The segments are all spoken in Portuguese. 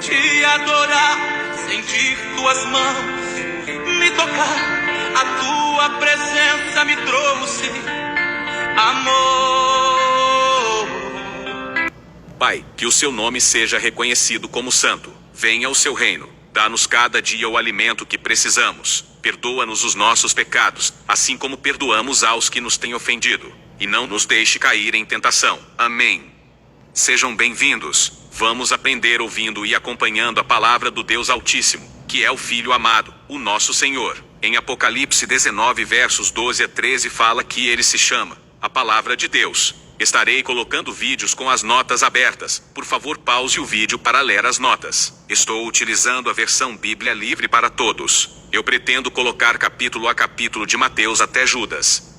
te adorar, sentir tuas mãos me tocar. A tua presença me trouxe amor. Pai, que o seu nome seja reconhecido como santo. Venha o seu reino. Dá-nos cada dia o alimento que precisamos. Perdoa-nos os nossos pecados, assim como perdoamos aos que nos têm ofendido. E não nos deixe cair em tentação. Amém. Sejam bem-vindos. Vamos aprender ouvindo e acompanhando a palavra do Deus Altíssimo, que é o Filho amado, o nosso Senhor. Em Apocalipse 19 versos 12 a 13 fala que ele se chama a Palavra de Deus. Estarei colocando vídeos com as notas abertas. Por favor, pause o vídeo para ler as notas. Estou utilizando a versão Bíblia Livre para Todos. Eu pretendo colocar capítulo a capítulo de Mateus até Judas.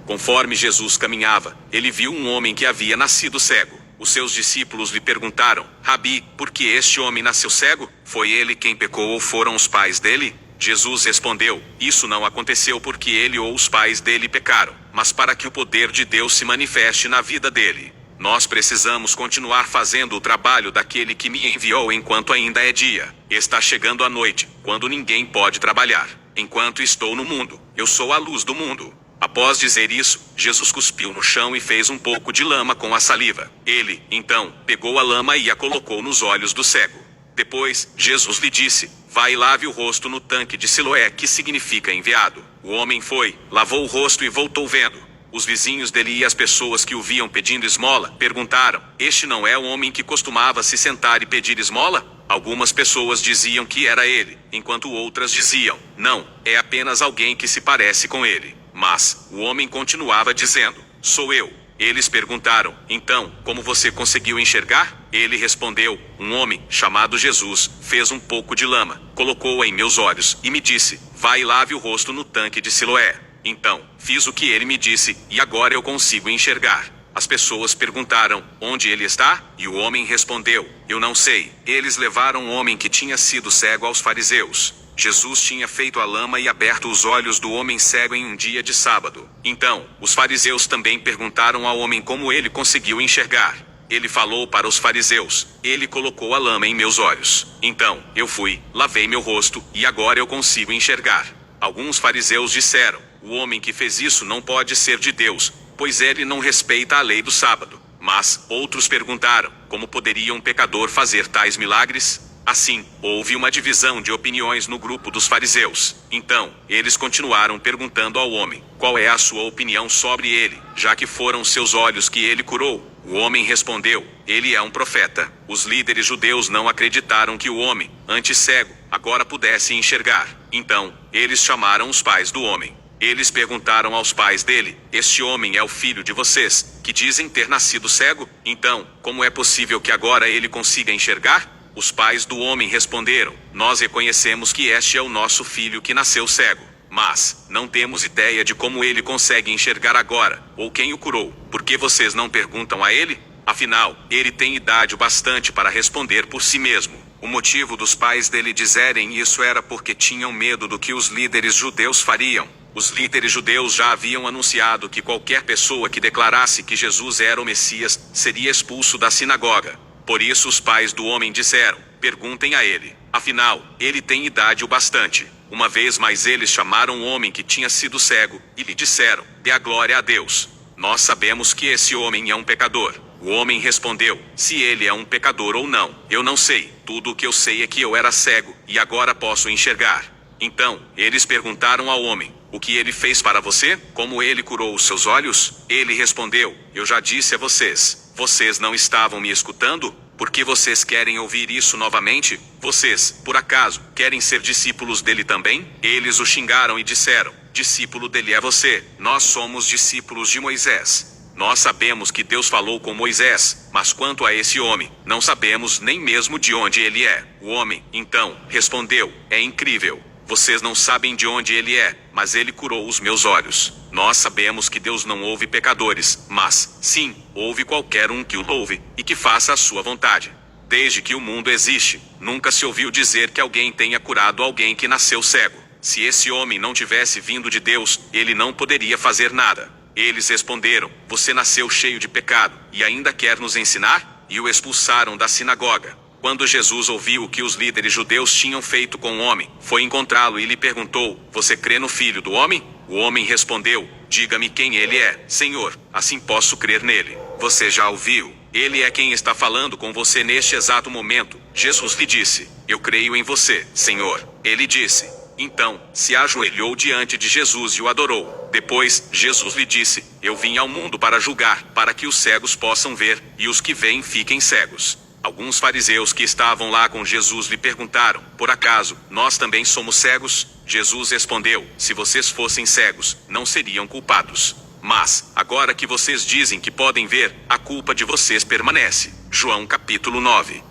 Conforme Jesus caminhava, ele viu um homem que havia nascido cego. Os seus discípulos lhe perguntaram: Rabi, por que este homem nasceu cego? Foi ele quem pecou ou foram os pais dele? Jesus respondeu: isso não aconteceu porque ele ou os pais dele pecaram, mas para que o poder de Deus se manifeste na vida dele. Nós precisamos continuar fazendo o trabalho daquele que me enviou enquanto ainda é dia. Está chegando a noite, quando ninguém pode trabalhar. Enquanto estou no mundo, eu sou a luz do mundo. Após dizer isso, Jesus cuspiu no chão e fez um pouco de lama com a saliva. Ele, então, pegou a lama e a colocou nos olhos do cego. Depois, Jesus lhe disse: vai e lave o rosto no tanque de Siloé, que significa enviado. O homem foi, lavou o rosto e voltou vendo. Os vizinhos dele e as pessoas que o viam pedindo esmola perguntaram: este não é o homem que costumava se sentar e pedir esmola? Algumas pessoas diziam que era ele, enquanto outras diziam: não, é apenas alguém que se parece com ele. Mas o homem continuava dizendo: sou eu. Eles perguntaram: então, como você conseguiu enxergar? Ele respondeu: um homem, chamado Jesus, fez um pouco de lama, colocou-a em meus olhos, e me disse: vai e lave o rosto no tanque de Siloé. Então, fiz o que ele me disse, e agora eu consigo enxergar. As pessoas perguntaram: onde ele está? E o homem respondeu: eu não sei. Eles levaram o homem que tinha sido cego aos fariseus. Jesus tinha feito a lama e aberto os olhos do homem cego em um dia de sábado. Então, os fariseus também perguntaram ao homem como ele conseguiu enxergar. Ele falou para os fariseus: ele colocou a lama em meus olhos. Então, eu fui, lavei meu rosto, e agora eu consigo enxergar. Alguns fariseus disseram: o homem que fez isso não pode ser de Deus, pois ele não respeita a lei do sábado. Mas outros perguntaram: como poderia um pecador fazer tais milagres? Assim, houve uma divisão de opiniões no grupo dos fariseus. Então, eles continuaram perguntando ao homem: qual é a sua opinião sobre ele, já que foram seus olhos que ele curou? O homem respondeu: ele é um profeta. Os líderes judeus não acreditaram que o homem, antes cego, agora pudesse enxergar. Então, eles chamaram os pais do homem. Eles perguntaram aos pais dele: este homem é o filho de vocês, que dizem ter nascido cego? Então, como é possível que agora ele consiga enxergar? Os pais do homem responderam: nós reconhecemos que este é o nosso filho que nasceu cego. Mas não temos ideia de como ele consegue enxergar agora, ou quem o curou. Por que vocês não perguntam a ele? Afinal, ele tem idade o bastante para responder por si mesmo. O motivo dos pais dele dizerem isso era porque tinham medo do que os líderes judeus fariam. Os líderes judeus já haviam anunciado que qualquer pessoa que declarasse que Jesus era o Messias seria expulso da sinagoga. Por isso os pais do homem disseram: perguntem a ele. Afinal, ele tem idade o bastante. Uma vez mais eles chamaram o homem que tinha sido cego, e lhe disseram: dê a glória a Deus. Nós sabemos que esse homem é um pecador. O homem respondeu: se ele é um pecador ou não, eu não sei. Tudo o que eu sei é que eu era cego, e agora posso enxergar. Então, eles perguntaram ao homem: o que ele fez para você? Como ele curou os seus olhos? Ele respondeu: eu já disse a vocês. Vocês não estavam me escutando? Por que vocês querem ouvir isso novamente? Vocês, por acaso, querem ser discípulos dele também? Eles o xingaram e disseram: discípulo dele é você, nós somos discípulos de Moisés. Nós sabemos que Deus falou com Moisés, mas quanto a esse homem, não sabemos nem mesmo de onde ele é. O homem, então, respondeu: é incrível. Vocês não sabem de onde ele é, mas ele curou os meus olhos. Nós sabemos que Deus não ouve pecadores, mas, sim, ouve qualquer um que o louve, e que faça a sua vontade. Desde que o mundo existe, nunca se ouviu dizer que alguém tenha curado alguém que nasceu cego. Se esse homem não tivesse vindo de Deus, ele não poderia fazer nada. Eles responderam: você nasceu cheio de pecado, e ainda quer nos ensinar? e o expulsaram da sinagoga. Quando Jesus ouviu o que os líderes judeus tinham feito com o homem, foi encontrá-lo e lhe perguntou: Você crê no Filho do Homem? O homem respondeu: Diga-me quem ele é, Senhor, assim posso crer nele. Você já o viu. Ele é quem está falando com você neste exato momento. Jesus lhe disse: Eu creio em você, Senhor. Ele disse. Então, se ajoelhou diante de Jesus e o adorou. Depois, Jesus lhe disse: Eu vim ao mundo para julgar, para que os cegos possam ver, e os que veem fiquem cegos. Alguns fariseus que estavam lá com Jesus lhe perguntaram: Por acaso, nós também somos cegos? Jesus respondeu: Se vocês fossem cegos, não seriam culpados. Mas, agora que vocês dizem que podem ver, a culpa de vocês permanece. João capítulo 9.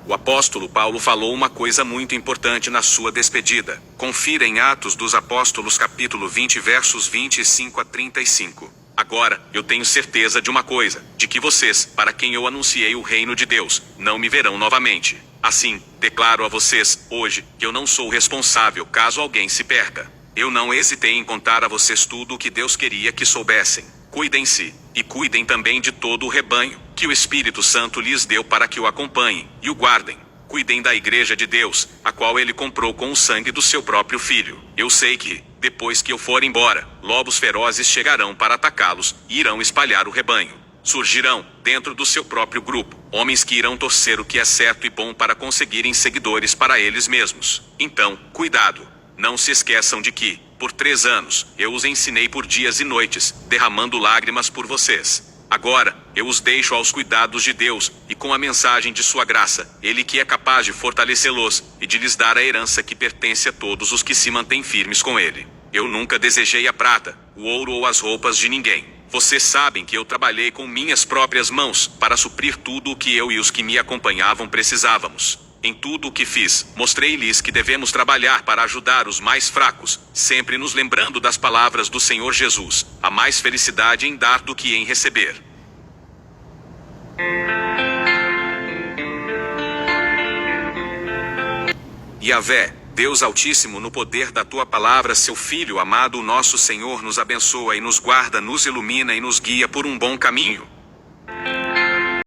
O apóstolo Paulo falou uma coisa muito importante na sua despedida. Confira em Atos dos Apóstolos capítulo 20 versos 25 a 35. Agora, eu tenho certeza de uma coisa, de que vocês, para quem eu anunciei o reino de Deus, não me verão novamente. Assim, declaro a vocês, hoje, que eu não sou responsável caso alguém se perca. Eu não hesitei em contar a vocês tudo o que Deus queria que soubessem. Cuidem-se, e cuidem também de todo o rebanho, que o Espírito Santo lhes deu para que o acompanhem, e o guardem. Cuidem da igreja de Deus, a qual ele comprou com o sangue do seu próprio filho. Eu sei que, depois que eu for embora, lobos ferozes chegarão para atacá-los, e irão espalhar o rebanho. Surgirão, dentro do seu próprio grupo, homens que irão torcer o que é certo e bom para conseguirem seguidores para eles mesmos. Então, cuidado. Não se esqueçam de que, por 3 anos, eu os ensinei por dias e noites, derramando lágrimas por vocês. Agora, eu os deixo aos cuidados de Deus, e com a mensagem de sua graça, Ele que é capaz de fortalecê-los, e de lhes dar a herança que pertence a todos os que se mantêm firmes com Ele. Eu nunca desejei a prata, o ouro ou as roupas de ninguém. Vocês sabem que eu trabalhei com minhas próprias mãos, para suprir tudo o que eu e os que me acompanhavam precisávamos. Em tudo o que fiz, mostrei-lhes que devemos trabalhar para ajudar os mais fracos, sempre nos lembrando das palavras do Senhor Jesus: há mais felicidade em dar do que em receber. Yahvé, Deus Altíssimo, no poder da tua palavra, seu Filho amado, o nosso Senhor, nos abençoa e nos guarda, nos ilumina e nos guia por um bom caminho.